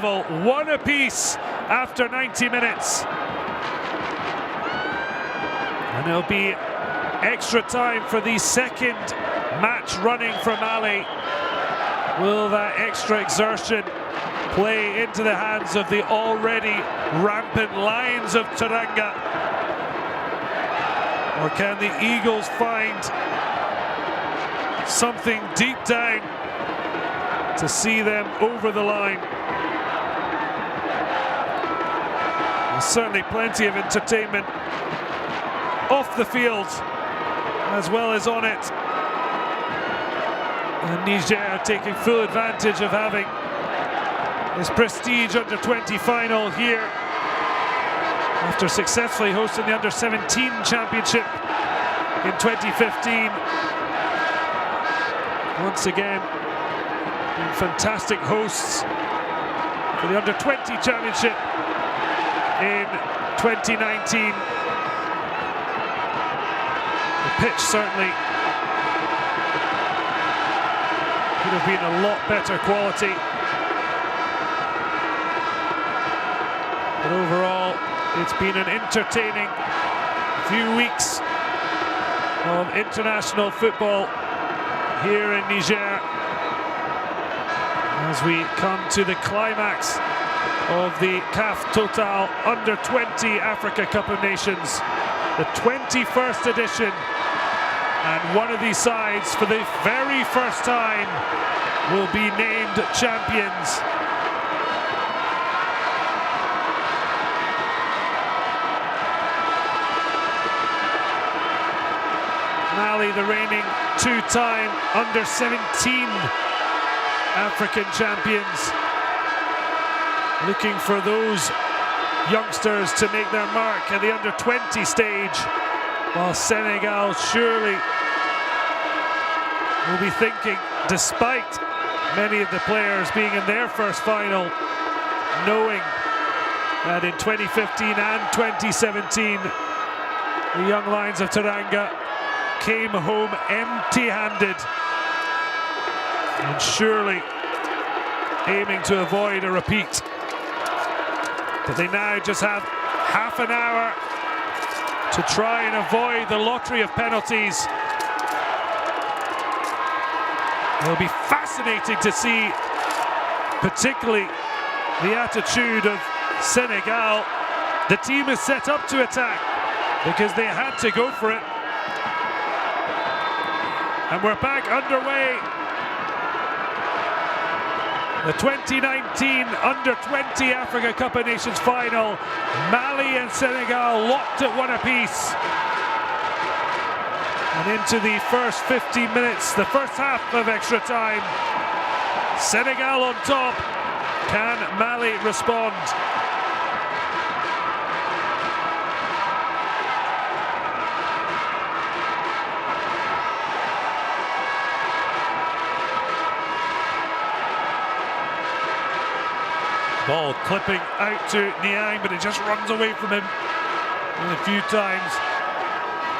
One apiece after 90 minutes. And it'll be extra time for the second match running for Mali. Will that extra exertion play into the hands of the already rampant Lions of Teranga? Or can the Eagles find something deep down to see them over the line? There's certainly plenty of entertainment off the field as well as on it. And Niger taking full advantage of having this prestige under-20 final here after successfully hosting the under-17 championship in 2015. Once again, being fantastic hosts for the under-20 championship in 2019. The pitch certainly could have been a lot better quality. But overall, it's been an entertaining few weeks of international football here in Niger as we come to the climax of the CAF Total Under-20 Africa Cup of Nations, the 21st edition, and one of these sides for the very first time will be named champions. Mali, the reigning two-time under-17 African champions, looking for those youngsters to make their mark at the under-20 stage, while Senegal surely will be thinking, despite many of the players being in their first final, knowing that in 2015 and 2017 the young Lions of Teranga came home empty-handed, and surely aiming to avoid a repeat. But they now just have half an hour to try and avoid the lottery of penalties. It'll be fascinating to see, particularly the attitude of Senegal. The team is set up to attack because they had to go for it. And we're back underway. The 2019 Under-20 Africa Cup of Nations final. Mali and Senegal locked at one apiece. And into the first 15 minutes, the first half of extra time. Senegal on top. Can Mali respond? Ball clipping out to Niang, but it just runs away from him a few times.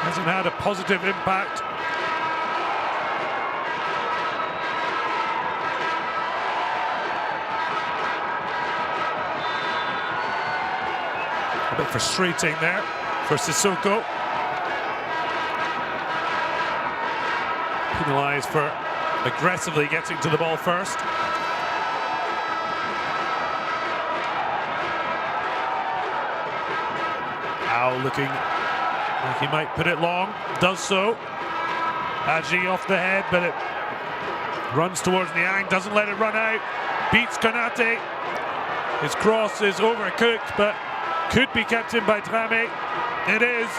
Hasn't had a positive impact. A bit frustrating there for Sissoko. Penalised for aggressively getting to the ball first. Now looking like he might put it long, does so. Aji off the head, but it runs towards Niang, doesn't let it run out, beats Konate. His cross is overcooked, but could be kept in by Dramé. It is.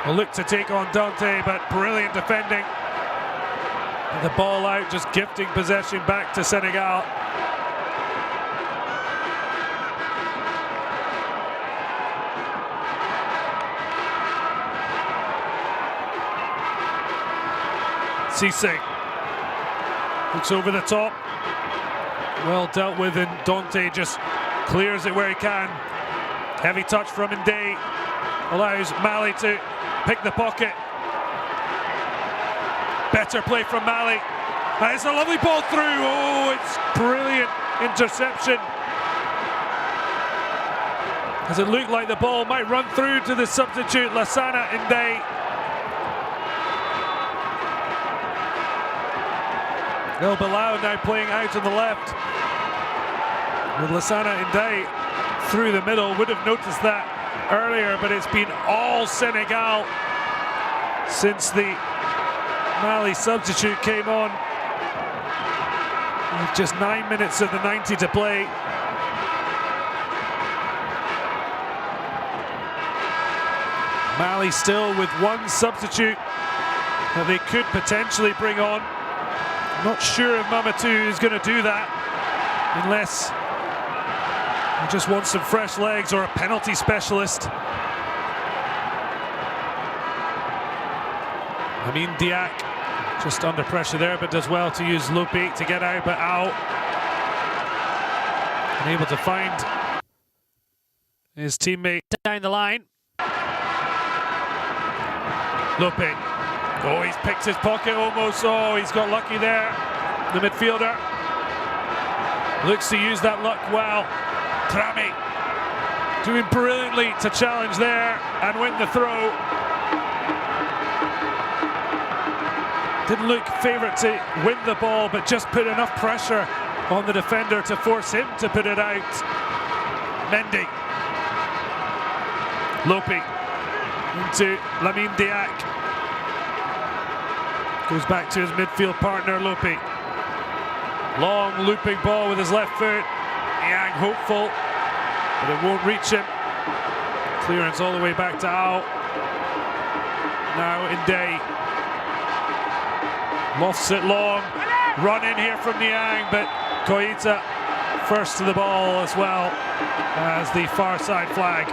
A look to take on Dante, but brilliant defending. And the ball out, just gifting possession back to Senegal. Cisse looks over the top, well dealt with, and Dante just clears it where he can. Heavy touch from Ndé allows Mali to pick the pocket. Better play from Mali, It's a lovely ball through. Oh, it's brilliant interception. As it looked like the ball might run through to the substitute, Lassana Ndeye. El Bilal now playing out on the left. With Lassana Ndeye through the middle. Would have noticed that earlier, but it's been all Senegal since the Mali substitute came on. With just 9 minutes of the 90 to play. Mali still with one substitute that they could potentially bring on. Not sure if Mamadou is going to do that unless he just wants some fresh legs or a penalty specialist. Amin Diak just under pressure there, but does well to use Lope to get out, but out. Unable to find his teammate down the line. Lope. Oh, he's picked his pocket almost. Oh, he's got lucky there. The midfielder looks to use that luck well. Trami doing brilliantly to challenge there and win the throw. Didn't look favourite to win the ball, but just put enough pressure on the defender to force him to put it out. Mendy. Lope into Lamine Diak. Goes back to his midfield partner, Lope. Long looping ball with his left foot. Niang hopeful, but it won't reach him. Clearance all the way back to Al. Now Ndeye. Lofts it long. Run in here from Niang, but Koita first to the ball as well as the far side flag.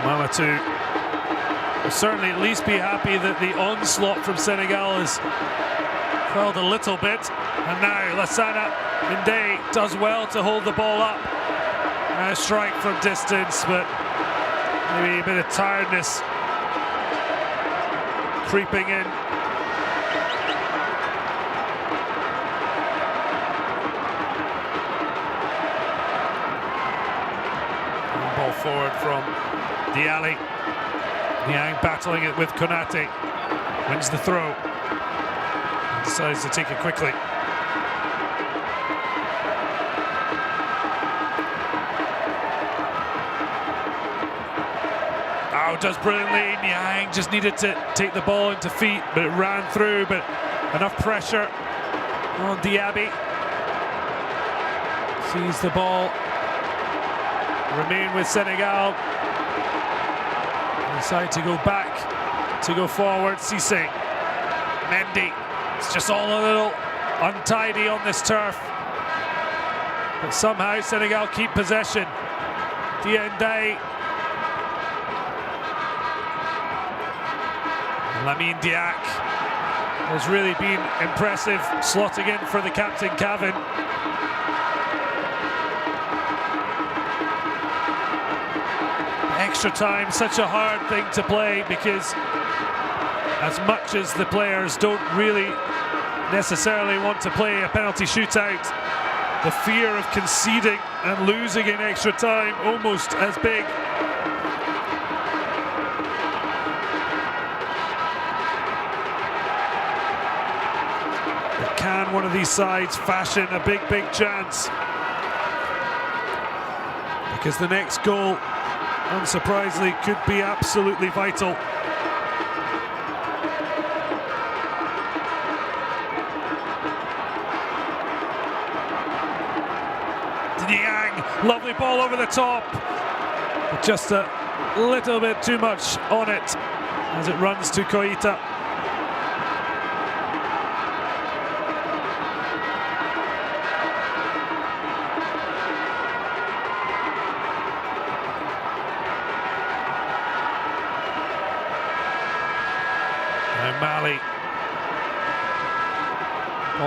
Mamadou will certainly at least be happy that the onslaught from Senegal has quelled a little bit. And now Lassana Ndeye does well to hold the ball up. A strike from distance, but maybe a bit of tiredness creeping in. Ball forward from Dialli. Niang battling it with Konate. Wins the throw. And decides to take it quickly. Oh, does brilliantly. Niang just needed to take the ball into feet, but it ran through. But enough pressure on Diaby. Sees the ball remain with Senegal. Decide to go back, to go forward. Cissé, Mendy. It's just all a little untidy on this turf. But somehow Senegal keep possession. Ndeye. Lamine Diak has really been impressive, slotting in for the captain, Kevin. Extra time, such a hard thing to play, because as much as the players don't really necessarily want to play a penalty shootout, the fear of conceding and losing in extra time almost as big. But can one of these sides fashion a big chance? Because the next goal, unsurprisingly, could be absolutely vital. Niang, lovely ball over the top, but just a little bit too much on it as it runs to Koita. Mali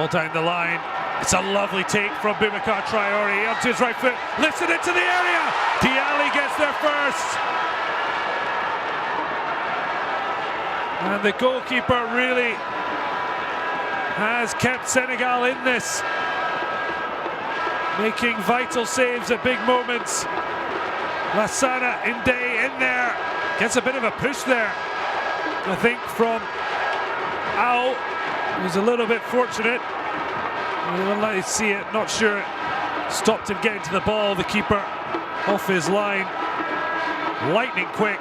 Ball down the line. It's a lovely take from Boubacar Traoré. Up to his right foot, lifts it into the area. Dialli gets there first. And the goalkeeper really has kept Senegal in this, making vital saves at big moments. Lassana Ndeye in there, gets a bit of a push there, I think, from Ao. He was a little bit fortunate. We'll let you see it, not sure it stopped him getting to the ball. The keeper off his line, lightning quick.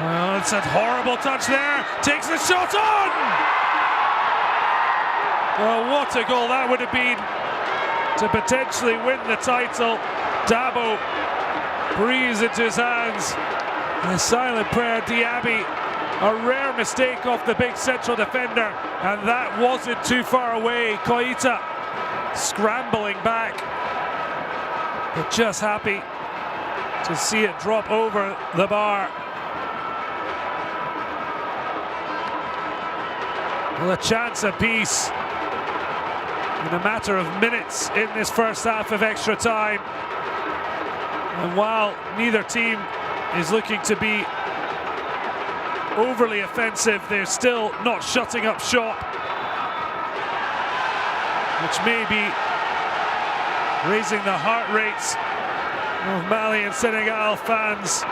Oh, it's a horrible touch there, takes the shot on! Well, what a goal that would have been to potentially win the title. Dabo breathes into his hands. A silent prayer. Diaby, a rare mistake off the big central defender, and that wasn't too far away. Koita scrambling back, but just happy to see it drop over the bar. Well, a chance apiece in a matter of minutes in this first half of extra time. And while neither team is looking to be overly offensive, they're still not shutting up shop, which may be raising the heart rates of Mali and Senegal fans.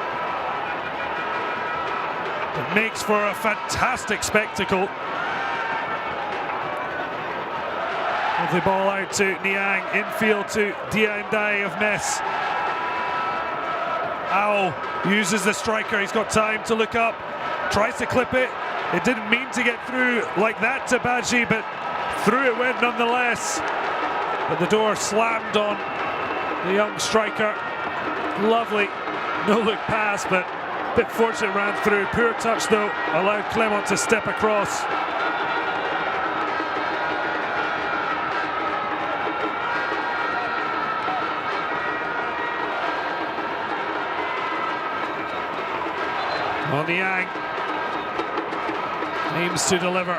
It makes for a fantastic spectacle. The ball out to Niang, infield to Ndiaye of Metz. Ao uses the striker, he's got time to look up, tries to clip it. It didn't mean to get through like that to Badji, but through it went nonetheless. But the door slammed on the young striker. Lovely no-look pass, but a bit fortunate, ran through. Poor touch though, allowed Clement to step across. Niang aims to deliver,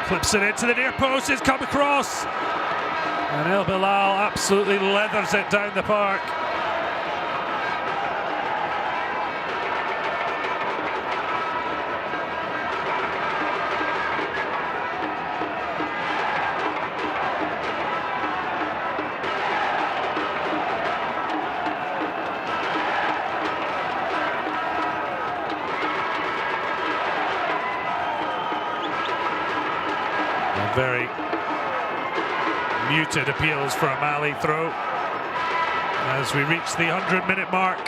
clips it into the near post, it's come across, and El Bilal absolutely leathers it down the park. Very muted appeals for a Mali throw as we reach the 100-minute mark.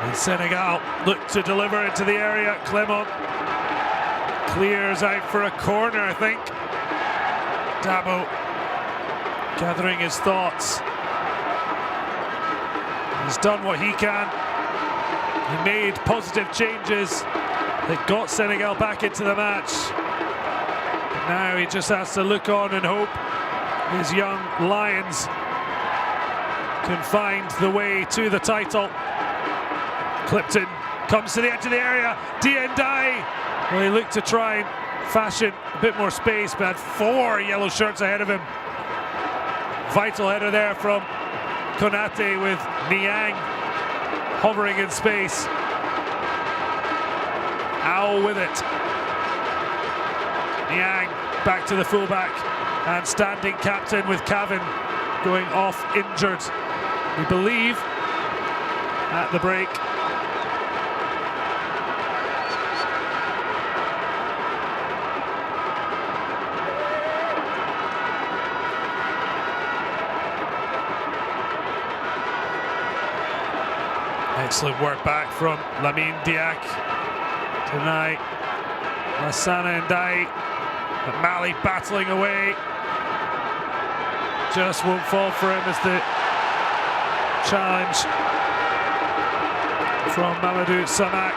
And Senegal look to deliver into the area. Clement clears out for a corner, I think. Dabo gathering his thoughts. He's done what he can. He made positive changes that got Senegal back into the match. But now he just has to look on and hope his young Lions can find the way to the title. Clipton comes to the edge of the area. Ndiaye, well, he looked to try and fashion a bit more space, but had 4 yellow shirts ahead of him. Vital header there from Konate with Niang hovering in space. Ao with it. Niang back to the fullback, and standing captain with Cavan going off injured, we believe, at the break. Excellent work back from Lamine Diack. Tonight, Lassana Ndeye, but Mali battling away. Just won't fall for him as the challenge from Mamadou Samak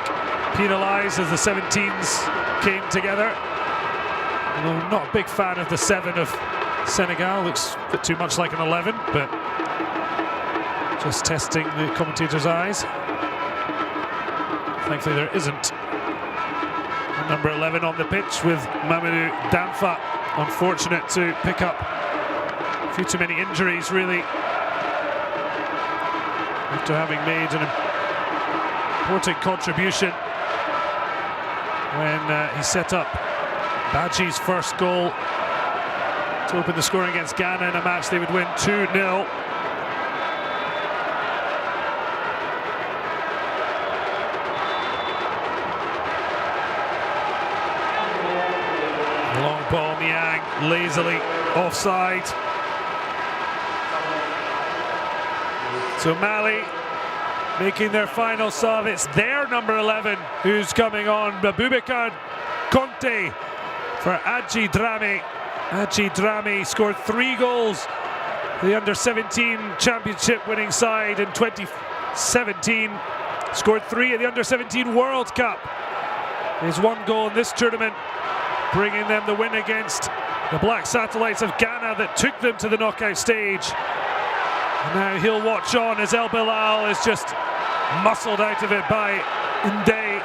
penalised as the 17s came together. Although I'm not a big fan of the 7 of Senegal, looks a bit too much like an 11, but just testing the commentator's eyes. Thankfully there isn't a number 11 on the pitch, with Mamadou Danfa unfortunate to pick up a few too many injuries, really, after having made an important contribution when he set up Badji's first goal to open the scoring against Ghana in a match they would win 2-0. Long ball, Niang lazily offside. So Mali making their final sub. It's their number 11 who's coming on. Boubacar Conte for Adji Dramé. Adji Dramé scored 3 goals for the under-17 championship winning side in 2017. Scored 3 at the under-17 World Cup. His 1 goal in this tournament, bringing them the win against the Black Satellites of Ghana that took them to the knockout stage. And now he'll watch on as El Bilal is just muscled out of it by Ndeye.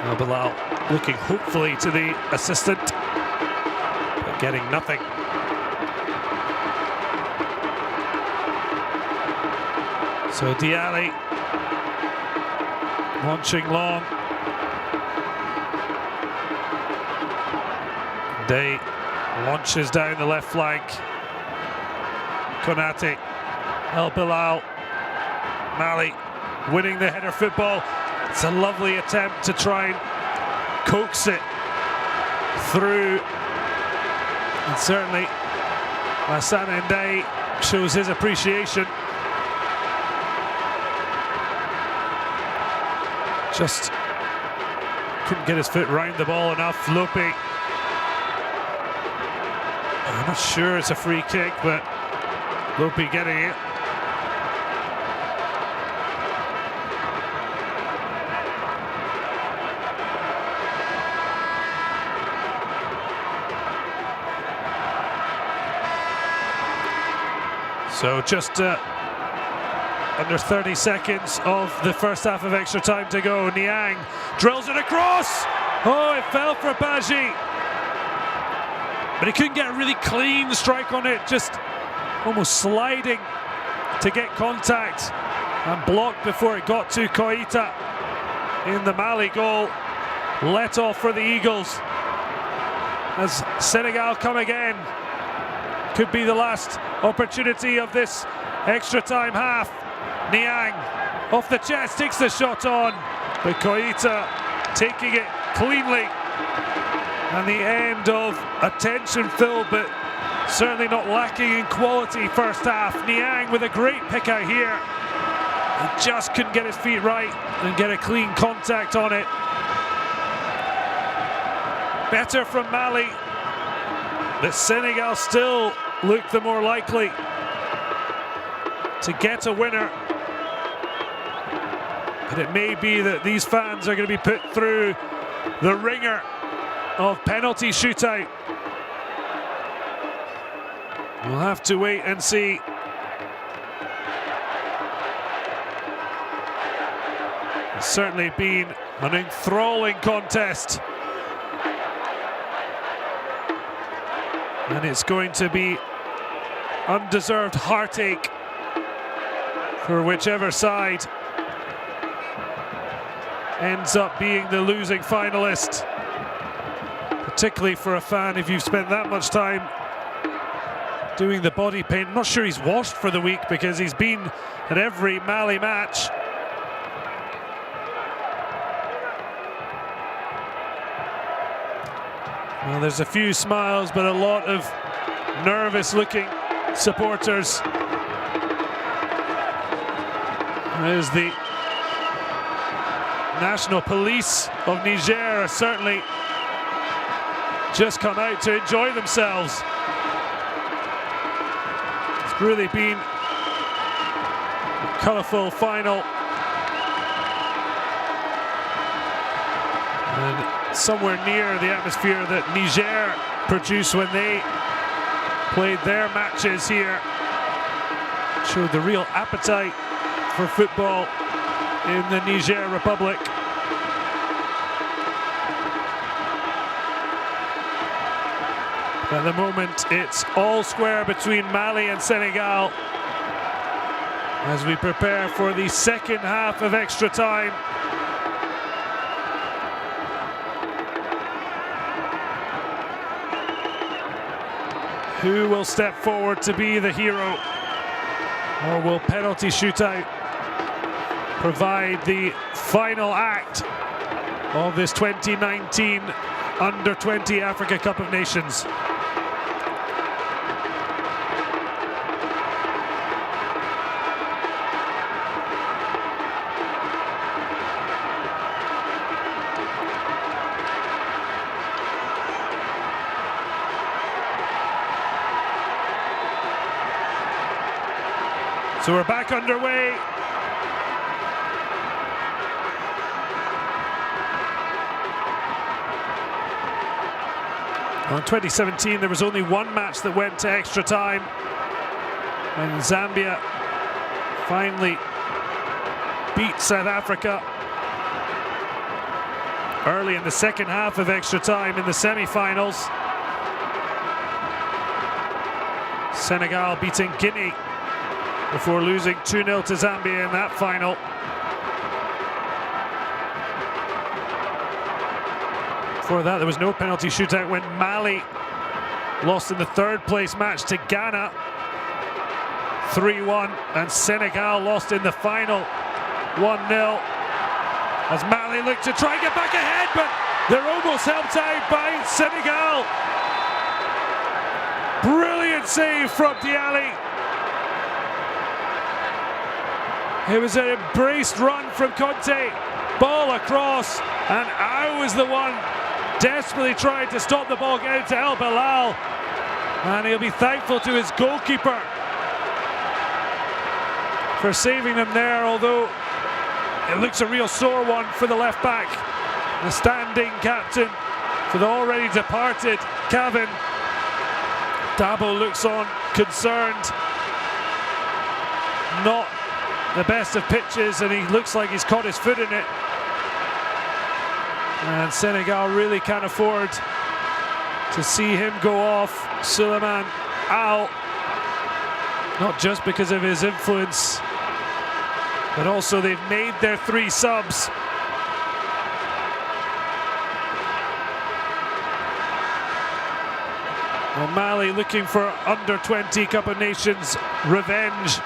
El Bilal looking hopefully to the assistant, but getting nothing. So Dialli launching long. Ndeye launches down the left flank. Konate, El Bilal, Mali winning the header football. It's a lovely attempt to try and coax it through. And certainly Lassana Ndeye shows his appreciation. Just couldn't get his foot round the ball enough. Lope, I'm not sure it's a free kick, but Lope getting it. So just under 30 seconds of the first half of extra time to go. Niang drills it across. Oh, it fell for Badji. But he couldn't get a really clean strike on it, just almost sliding to get contact and blocked before it got to Koita in the Mali goal. Let off for the Eagles as Senegal come again. Could be the last opportunity of this extra time half. Niang off the chest, takes the shot on, but Koita taking it cleanly. And the end of a tension-filled but certainly not lacking in quality first half. Niang with a great pick out here. He just couldn't get his feet right and get a clean contact on it. Better from Mali, but Senegal still look the more likely to get a winner. But it may be that these fans are going to be put through the ringer of penalty shootout. We'll have to wait and see. It's certainly been an enthralling contest. And it's going to be undeserved heartache for whichever side ends up being the losing finalist. Particularly for a fan, if you've spent that much time doing the body paint. I'm not sure he's washed for the week because he's been at every Mali match. Well, there's a few smiles, but a lot of nervous-looking supporters. There's the National Police of Niger are certainly just come out to enjoy themselves. It's really been a colourful final. And somewhere near the atmosphere that Niger produced when they played their matches here. Showed the real appetite for football in the Niger Republic. At the moment, it's all square between Mali and Senegal as we prepare for the second half of extra time. Who will step forward to be the hero? Or will penalty shootout provide the final act of this 2019 Under-20 Africa Cup of Nations? So we're back underway. Well, in 2017, there was only one match that went to extra time, and Zambia finally beat South Africa early in the second half of extra time in the semi-finals. Senegal beating Guinea before losing 2-0 to Zambia in that final. Before that, there was no penalty shootout when Mali lost in the third place match to Ghana 3-1, and Senegal lost in the final 1-0 as Mali looked to try and get back ahead, but they're almost helped out by Senegal. Brilliant save from Dialli. It was an embraced run from Conte, ball across, and I was the one desperately trying to stop the ball getting to El Bilal, and he'll be thankful to his goalkeeper for saving them there, although it looks a real sore one for the left back, the standing captain for the already departed Cavan. Dabo looks on concerned, not the best of pitches, and he looks like he's caught his foot in it. And Senegal really can't afford to see him go off. Suleiman Al, not just because of his influence, but also they've made their 3 subs. Well, Mali looking for Under-20 Cup of Nations revenge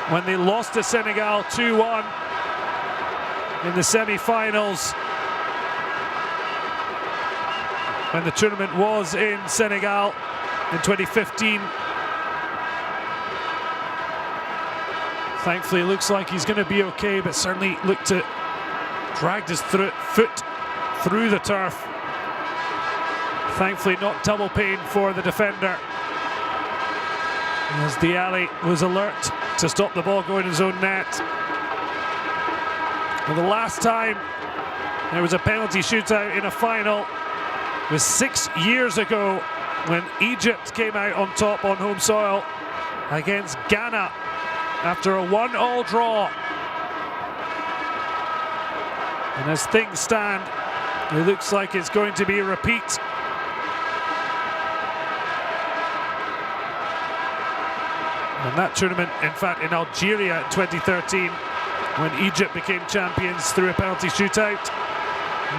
when they lost to Senegal 2-1 in the semi-finals, when the tournament was in Senegal in 2015. Thankfully, it looks like he's going to be okay, but certainly looked to drag his foot through the turf. Thankfully, not double pain for the defender, as Dialli was alert to stop the ball going in his own net. Well, the last time there was a penalty shootout in a final was 6 years ago, when Egypt came out on top on home soil against Ghana after a 1-1 draw. And as things stand, it looks like it's going to be a repeat. And that tournament, in fact, in Algeria in 2013, when Egypt became champions through a penalty shootout,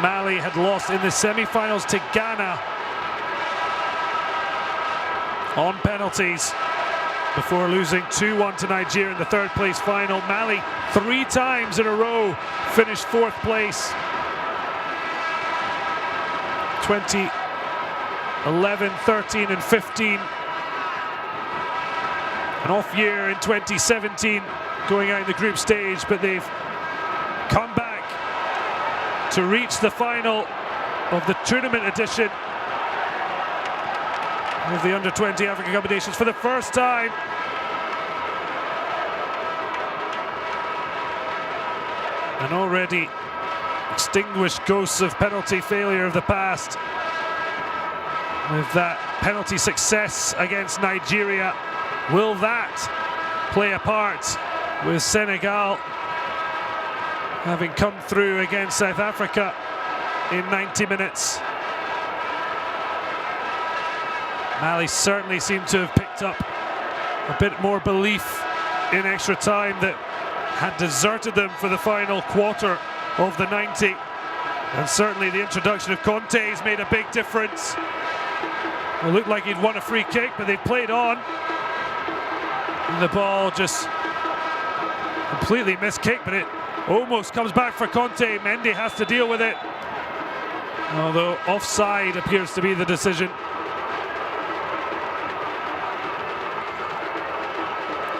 Mali had lost in the semi-finals to Ghana on penalties before losing 2-1 to Nigeria in the third place final. Mali 3 times in a row finished 4th place. 2011, 13 and 15. An off year in 2017 going out in the group stage, but they've come back to reach the final of the tournament edition of the Under-20 African Cup of Nations for the first time. And already extinguished ghosts of penalty failure of the past. with that penalty success against Nigeria. Will that play a part with Senegal having come through against South Africa in 90 minutes? Mali certainly seemed to have picked up a bit more belief in extra time that had deserted them for the final quarter of the 90. And certainly the introduction of Conte has made a big difference. It looked like he'd won a free kick, but they'd played on. And the ball just completely missed kick, but it almost comes back for Conte. Mendy has to deal with it. Although offside appears to be the decision.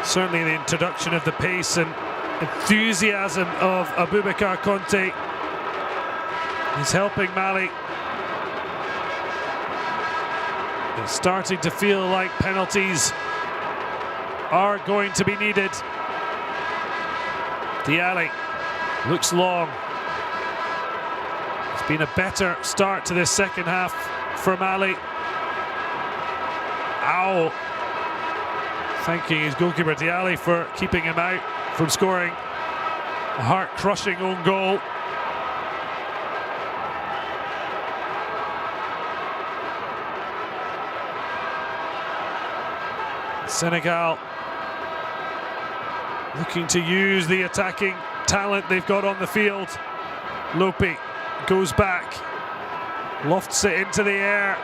Certainly the introduction of the pace and enthusiasm of Abubakar Conte is helping Mali. It's starting to feel like penalties are going to be needed. Diallo looks long. It's been a better start to this second half for Mali. Ow. Thanking his goalkeeper Diallo for keeping him out from scoring a heart-crushing own goal. Senegal looking to use the attacking talent they've got on the field. Lopi goes back, lofts it into the air.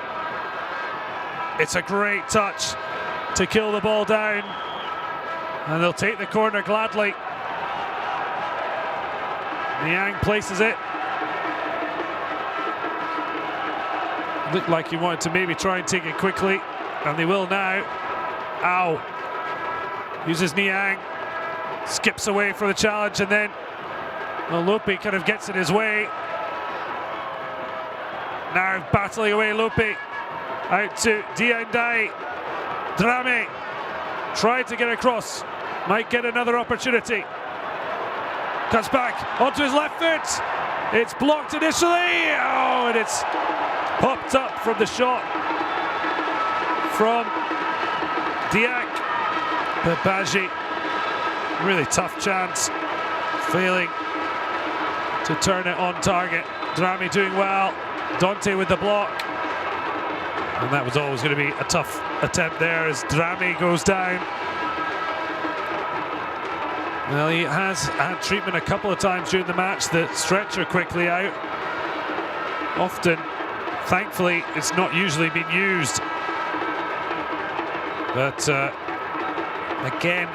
It's a great touch to kill the ball down, and they'll take the corner gladly. Niang places it. Looked like he wanted to maybe try and take it quickly, and they will now. Ow. Uses Niang, skips away for the challenge, and then Lopi kind of gets in his way. Now battling away Lopi, out to Diendai. Drame tried to get across, might get another opportunity. Cuts back onto his left foot. It's blocked initially. Oh, and it's popped up from the shot from Diak. But Baji, really tough chance, failing to turn it on target. Drame doing well. Dante with the block. And that was always going to be a tough attempt there as Drame goes down. Well, he has had treatment a couple of times during the match. The stretcher quickly out. Often, thankfully, it's not usually been used. But again,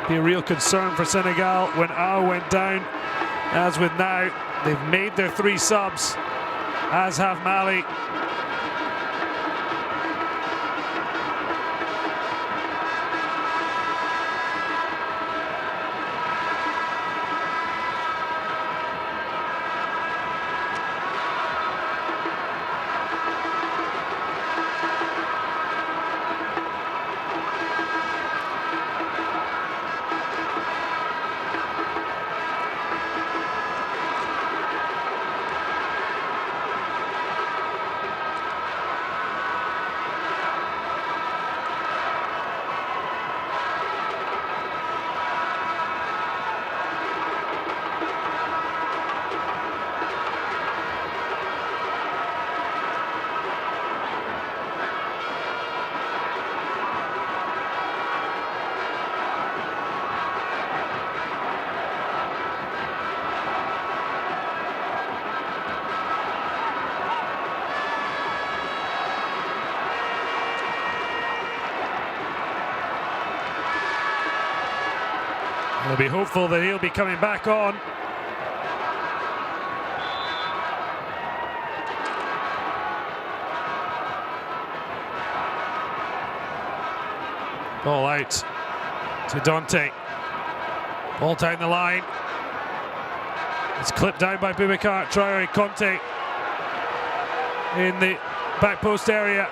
be a real concern for Senegal when Ao went down. As with now, they've made their 3 subs, as have Mali. We'll be hopeful that he'll be coming back on. Ball out to Dante. Ball down the line. It's clipped down by Boubacar Traoré. Conte in the back post area.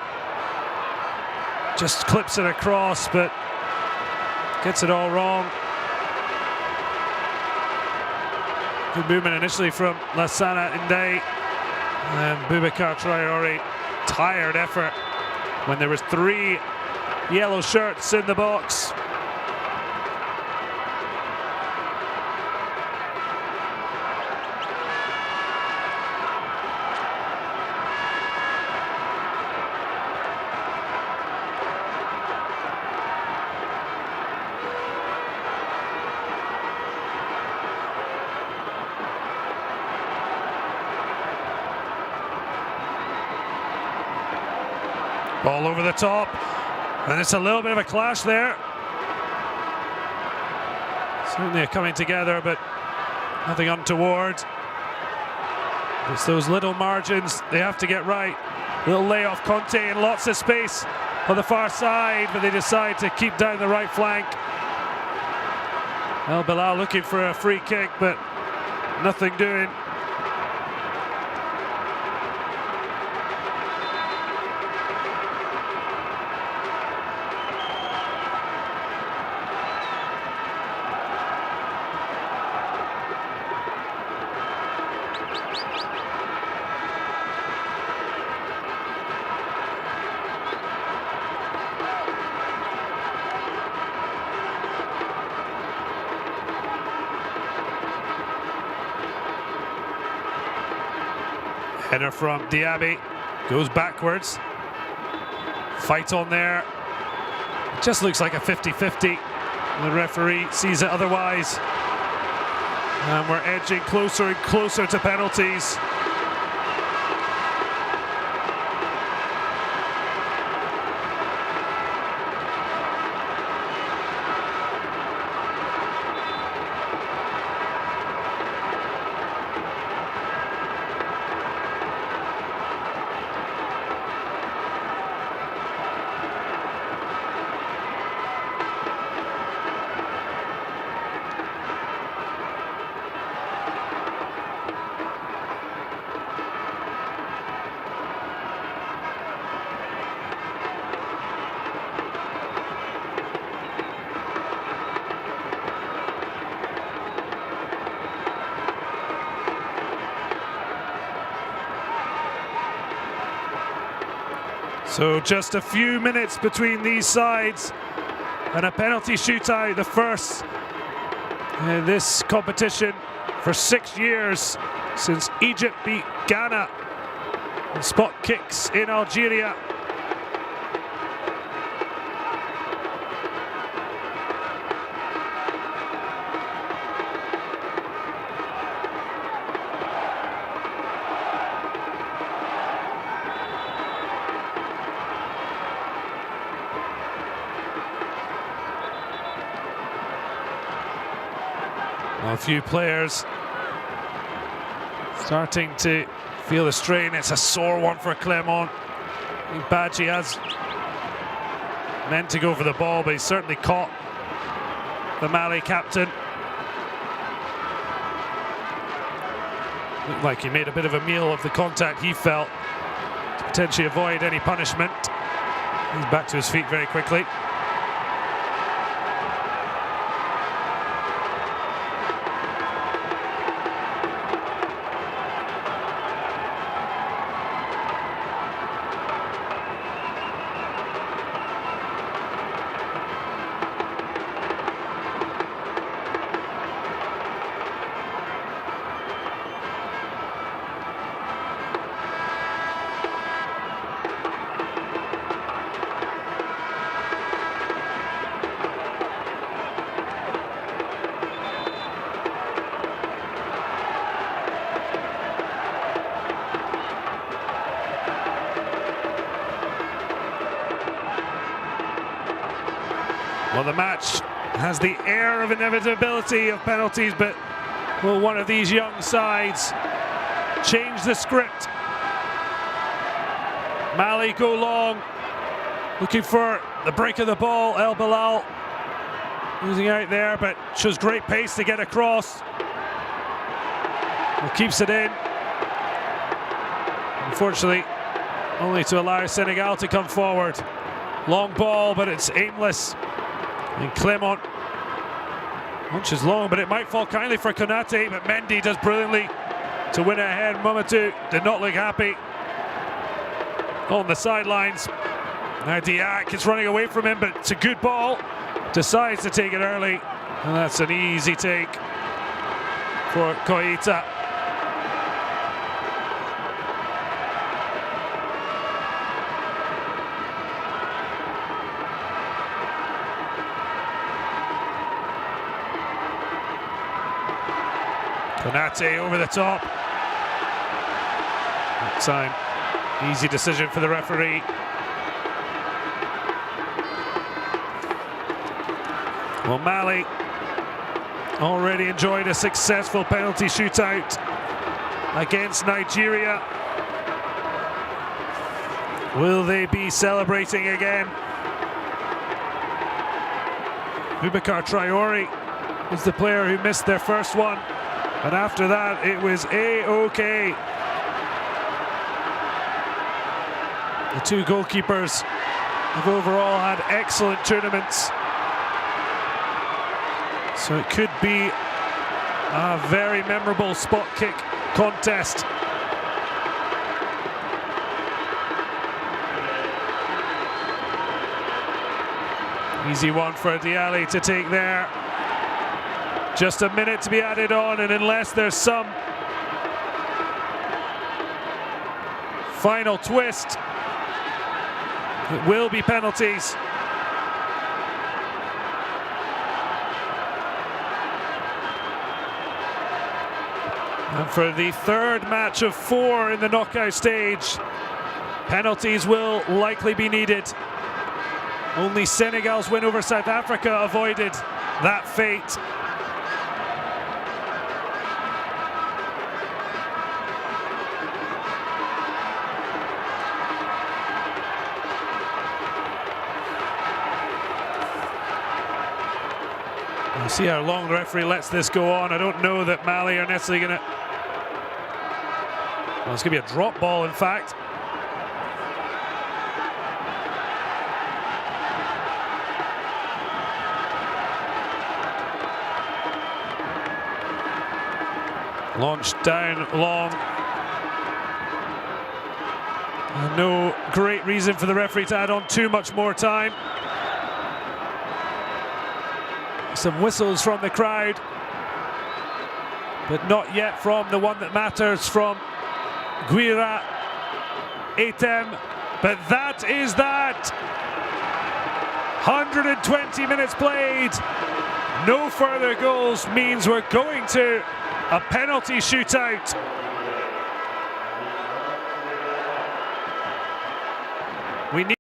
Just clips it across, but gets it all wrong. Good movement initially from Lassana Ndeye. And Boubacar Traoré, tired effort when there was 3 yellow shirts in the box. Ball over the top, and it's a little bit of a clash there. Certainly coming together, but nothing untoward. It's those little margins they have to get right. Little layoff, Conte in lots of space on the far side, but they decide to keep down the right flank. El Bilal looking for a free kick, but nothing doing. Header from Diaby, goes backwards. Fight on there. It just looks like a 50-50. The referee sees it otherwise. And we're edging closer and closer to penalties. So just a few minutes between these sides and a penalty shootout, the first in this competition for 6 years since Egypt beat Ghana in spot kicks in Algeria. Well, a few players starting to feel the strain. It's a sore one for Clement. Badji has meant to go for the ball, but he's certainly caught the Mali captain. Looked like he made a bit of a meal of the contact he felt to potentially avoid any punishment. He's back to his feet very quickly. Well, the match has the air of inevitability of penalties, but will one of these young sides change the script? Mali go long, looking for the break of the ball. El Bilal losing out there, but shows great pace to get across. Well, keeps it in. Unfortunately, only to allow Senegal to come forward. Long ball, but it's aimless. And Clement launches long, but it might fall kindly for Konate, but Mendy does brilliantly to win ahead. Mamadou did not look happy on the sidelines. Now Diak is running away from him, but it's a good ball. Decides to take it early, and that's an easy take for Koita. Konate over the top. That time, easy decision for the referee. Well, Mali already enjoyed a successful penalty shootout against Nigeria. Will they be celebrating again? Boubacar Traore is the player who missed their first one, and after that it was A-OK. The two goalkeepers have overall had excellent tournaments, so it could be a very memorable spot kick contest. Easy one for Dialli to take there. Just a minute to be added on, and unless there's some final twist, it will be penalties. And for the third match of 4 in the knockout stage, penalties will likely be needed. Only Senegal's win over South Africa avoided that fate. We'll see how long the referee lets this go on. I don't know that Mali are necessarily going to... Well, it's going to be a drop ball, in fact. Launched down long. And no great reason for the referee to add on too much more time. Some whistles from the crowd, but not yet from the one that matters, from Guira Etem. But that is that. 120 minutes played. No further goals means we're going to a penalty shootout. We need